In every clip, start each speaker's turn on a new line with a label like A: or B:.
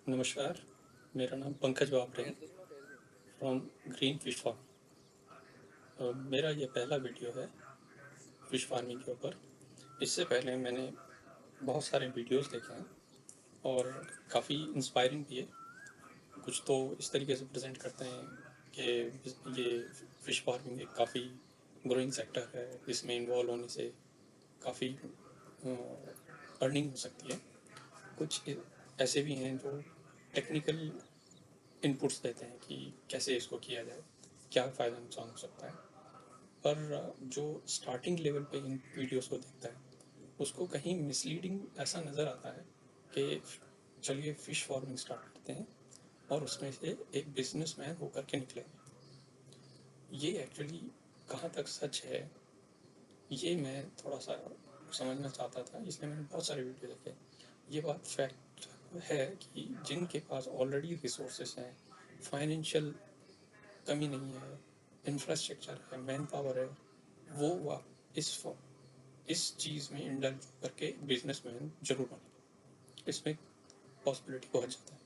A: नमस्कार, मेरा नाम पंकज बाबरे है फ्रॉम ग्रीन फिश फार्म। मेरा ये पहला वीडियो है फिश फार्मिंग के ऊपर। इससे पहले मैंने बहुत सारे वीडियोस देखे हैं और काफ़ी इंस्पायरिंग भी है। कुछ तो इस तरीके से प्रेजेंट करते हैं कि ये फिश फार्मिंग एक काफ़ी ग्रोइंग सेक्टर है, इसमें इन्वॉल्व होने से काफ़ी अर्निंग हो सकती है। कुछ ऐसे भी हैं जो टेक्निकल इनपुट्स देते हैं कि कैसे इसको किया जाए, क्या फ़ायदा नुकसान हो सकता है। पर जो स्टार्टिंग लेवल पे इन वीडियोस को देखता है उसको कहीं मिसलीडिंग ऐसा नज़र आता है कि चलिए फ़िश फार्मिंग स्टार्ट करते हैं और उसमें से एक बिजनेसमैन होकर के निकलेंगे। ये एक्चुअली कहाँ तक सच है, ये मैं थोड़ा सा समझना चाहता था, इसलिए मैंने बहुत सारे वीडियो देखे। ये बात फैक्ट है कि जिनके पास ऑलरेडी रिसोर्सेस हैं, फाइनेंशियल कमी नहीं है, इंफ्रास्ट्रक्चर है, मैन पावर है, वो इस चीज़ में इंडल्ज करके बिजनेसमैन जरूर बने। इसमें पॉसिबिलिटी बहुत ज़्यादा है।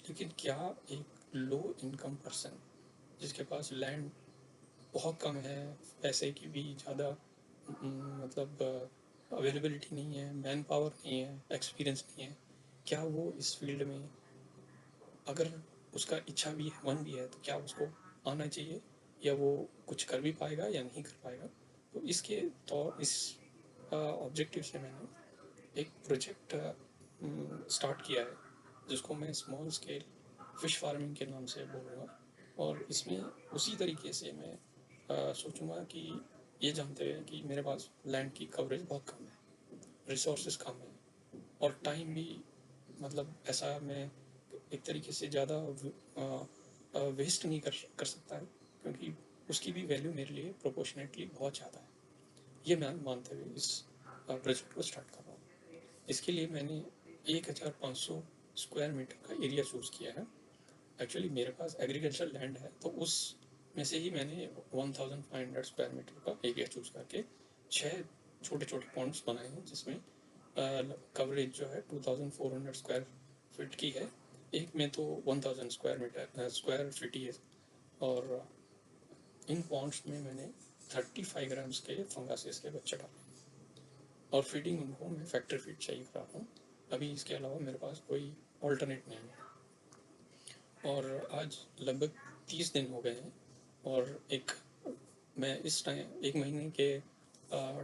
A: लेकिन क्या एक लो इनकम पर्सन जिसके पास लैंड बहुत कम है, पैसे की भी ज़्यादा मतलब अवेलेबिलिटी नहीं है, मैन पावर नहीं है, एक्सपीरियंस नहीं है, क्या वो इस फील्ड में, अगर उसका इच्छा भी है, मन भी है, तो क्या उसको आना चाहिए, या वो कुछ कर भी पाएगा या नहीं कर पाएगा। तो इसके तौर इस ऑब्जेक्टिव से मैंने एक प्रोजेक्ट स्टार्ट किया है जिसको मैं स्मॉल स्केल फिश फार्मिंग के नाम से बोलूँगा। और इसमें उसी तरीके से मैं सोचूंगा कि ये जानते हुए कि मेरे पास लैंड की कवरेज बहुत कम है, रिसोर्सेज कम है, और टाइम भी मतलब ऐसा मैं एक तरीके से ज़्यादा वेस्ट नहीं कर सकता है, क्योंकि उसकी भी वैल्यू मेरे लिए प्रोपोर्शनेटली बहुत ज़्यादा है। ये मैं मानते हुए इस प्रोजेक्ट को स्टार्ट कर रहा हूँ। इसके लिए मैंने 1500 स्क्वायर मीटर का एरिया चूज़ किया है। एक्चुअली मेरे पास एग्रीकल्चर लैंड है, तो उस में से ही मैंने 1500 स्क्वायर मीटर का एरिया चूज़ करके 6 छोटे छोटे पॉन्ड्स बनाए हैं, जिसमें कवरेज जो है 2400 स्क्वायर फीट की है। एक में तो 1000 स्क्वायर फीट ही है। और इन पॉन्ड्स में मैंने 35 ग्राम्स के फंगासिस के बच्चे डाले, और फीडिंग उनको मैं फैक्ट्री फीड चाहिए करा रहा हूँ। अभी इसके अलावा मेरे पास कोई ऑल्टरनेट नहीं है। और आज लगभग 30 दिन हो गए हैं, और मैं इस टाइम 1 महीने के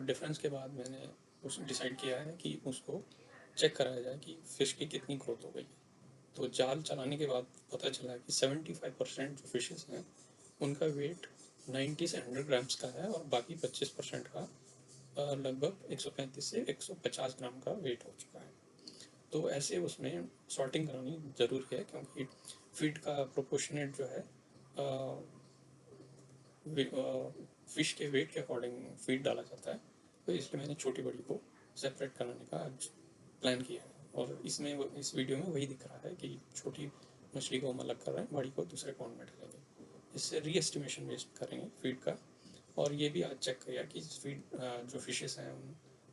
A: डिफरेंस के बाद मैंने उस डिसाइड किया है कि उसको चेक कराया जाए कि फ़िश की कितनी ग्रोथ हो गई। तो जाल चलाने के बाद पता चला कि 75% जो फिशेस हैं उनका वेट 90 से 100 ग्राम्स का है, और बाकी 25% का लगभग 135 से 150 ग्राम का वेट हो चुका है। तो ऐसे उसमें सॉर्टिंग करानी ज़रूरी है, क्योंकि फीड का प्रोपोर्शनेट जो है फिश के वेट के अकॉर्डिंग फीड डाला जाता है। तो इसलिए मैंने छोटी बड़ी को सेपरेट कराने का आज प्लान किया है। और इसमें इस वीडियो में वही दिख रहा है कि छोटी मछली को हम अलग कर रहे हैं, बड़ी को दूसरे पॉन्ड में डालेंगे। इससे री एस्टिमेशन बेस्ड करेंगे फीड का। और ये भी आज चेक किया कि फीड जो फिशेस हैं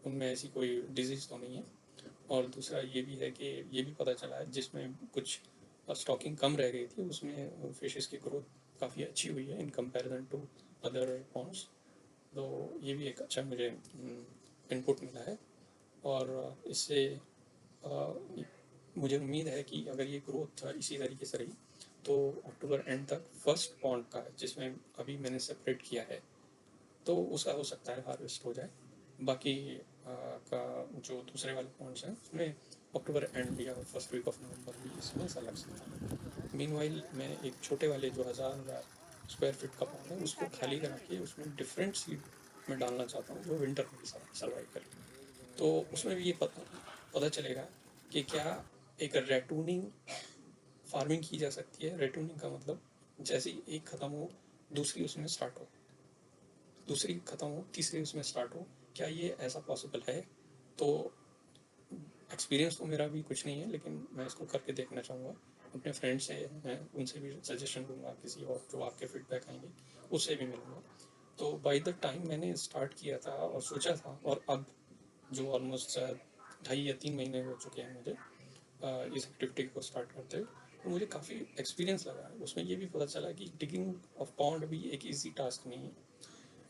A: उनमें ऐसी कोई डिजीज़ तो नहीं है। और दूसरा ये भी है कि ये भी पता चला है जिसमें कुछ स्टॉकिंग कम रह गई थी उसमें फिशेस की ग्रोथ काफ़ी अच्छी हुई है in comparison to other ponds. तो ये भी एक अच्छा मुझे इनपुट मिला है। और इससे मुझे उम्मीद है कि अगर ये ग्रोथ इसी तरीके से रही तो अक्टूबर एंड तक फर्स्ट पॉन्ड का जिसमें अभी मैंने सेपरेट किया है तो उसका हो सकता है हार्वेस्ट हो जाए। बाकी का जो दूसरे वाले पॉइंट्स हैं उसमें अक्टूबर एंड या फर्स्ट वीक ऑफ नवंबर भी इसमें ऐसा लग सकता है। मीनवाइल मैं एक छोटे वाले जो 1000 स्क्वायर फीट का पॉन्ड है उसको खाली करा के उसमें डिफरेंट सीड में डालना चाहता हूँ जो विंटर में भी सर्वाइव करे। तो उसमें भी ये पता चलेगा कि क्या एक रेटूनिंग फार्मिंग की जा सकती है। रेटूनिंग का मतलब जैसे ही एक ख़त्म हो दूसरी उसमें स्टार्ट हो, दूसरी खत्म हो तीसरी उसमें स्टार्ट हो, क्या ये ऐसा पॉसिबल है। तो एक्सपीरियंस तो मेरा भी कुछ नहीं है, लेकिन मैं इसको करके देखना चाहूँगा। अपने फ्रेंड से मैं उनसे भी सजेशन लूँगा, किसी और जो आपके फीडबैक आएंगे उससे भी मिलूँगा। तो बाई द टाइम मैंने स्टार्ट किया था और सोचा था, और अब जो ऑलमोस्ट 2.5 या 3 महीने हो चुके हैं मुझे, इस एक्टिविटी को स्टार्ट करते हुए, तो मुझे काफ़ी एक्सपीरियंस लगा। उसमें ये भी पता चला कि डिगिंग ऑफ पॉन्ड भी एक ईजी टास्क नहीं है।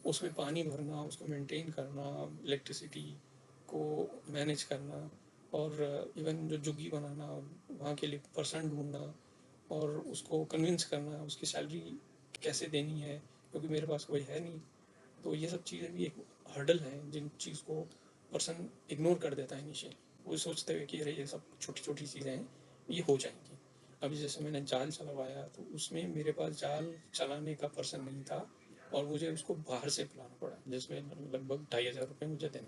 A: उसमें पानी भरना, उसको मेंटेन करना, इलेक्ट्रिसिटी को मैनेज करना, और इवन जो जुग्गी बनाना, वहाँ के लिए पर्सन ढूंढना और उसको कन्विंस करना, उसकी सैलरी कैसे देनी है, क्योंकि मेरे पास कोई है नहीं। तो ये सब चीज़ें भी एक हर्डल हैं जिन चीज़ को पर्सन इग्नोर कर देता है इनिशियली। वो सोचते हुए कि अरे ये सब छोटी छोटी चीज़ें हैं, ये हो जाएंगी। अभी जैसे मैंने जाल चलवाया, तो उसमें मेरे पास जाल चलाने का पर्सन नहीं था और मुझे उसको बाहर से बुलाना पड़ा, जिसमें लगभग 2,500 रुपये मुझे देने,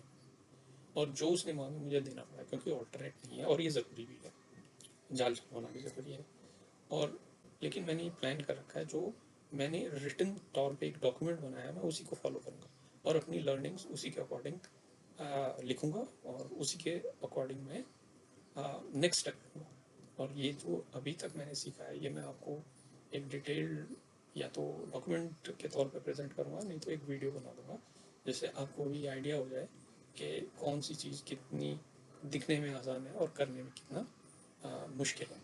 A: और जो उसने मांगा मुझे देना पड़ा, क्योंकि ऑल्टरनेट नहीं है और ये ज़रूरी भी है, जाल चलवाना भी ज़रूरी है। और लेकिन मैंने ये प्लान कर रखा है, जो मैंने रिटन तौर पे एक डॉक्यूमेंट बनाया, मैं उसी को फॉलो करूँगा और अपनी लर्निंग्स उसी के अकॉर्डिंग लिखूँगा और उसी के अकॉर्डिंग मैं नेक्स्ट स्टेप लूँगा। और ये जो अभी तक मैंने सीखा है, ये मैं आपको एक डिटेल्ड या तो डॉक्यूमेंट के तौर पे प्रेजेंट करूँगा, नहीं तो एक वीडियो बना दूँगा, जिससे आपको भी आइडिया हो जाए कि कौन सी चीज़ कितनी दिखने में आसान है और करने में कितना मुश्किल है।